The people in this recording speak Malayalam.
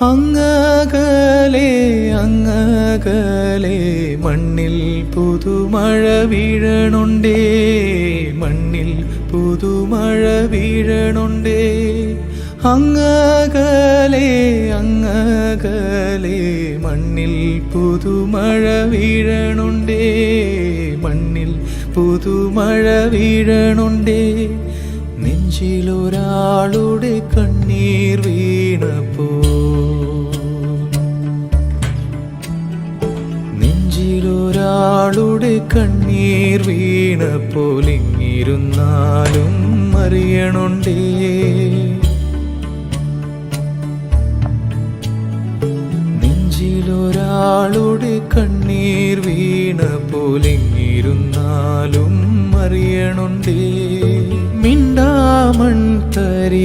അങ്ങകലെ അങ്ങകലെ മണ്ണിൽ പുതുമഴ വീഴണുണ്ടേ, മണ്ണിൽ പുതുമഴ വീഴണുണ്ടേ. അങ്ങകലെ അങ്ങകലെ മണ്ണിൽ പുതുമഴ വീഴണുണ്ടേ, മണ്ണിൽ പുതുമഴ വീഴണുണ്ടേ. നെഞ്ചിലൊരാളുടെ കണ്ണീർ വീണപ്പോ, നെഞ്ചിലൊരാളുടെ കണ്ണീർ വീണപ്പോൾ ഇങ്ങിരുന്നാലും അറിയണുണ്ടേ. നെഞ്ചിലൊരാളുടെ കണ്ണീർ വീണപ്പോൾ ഇങ്ങിരുന്നാലും അറിയണുണ്ടേ.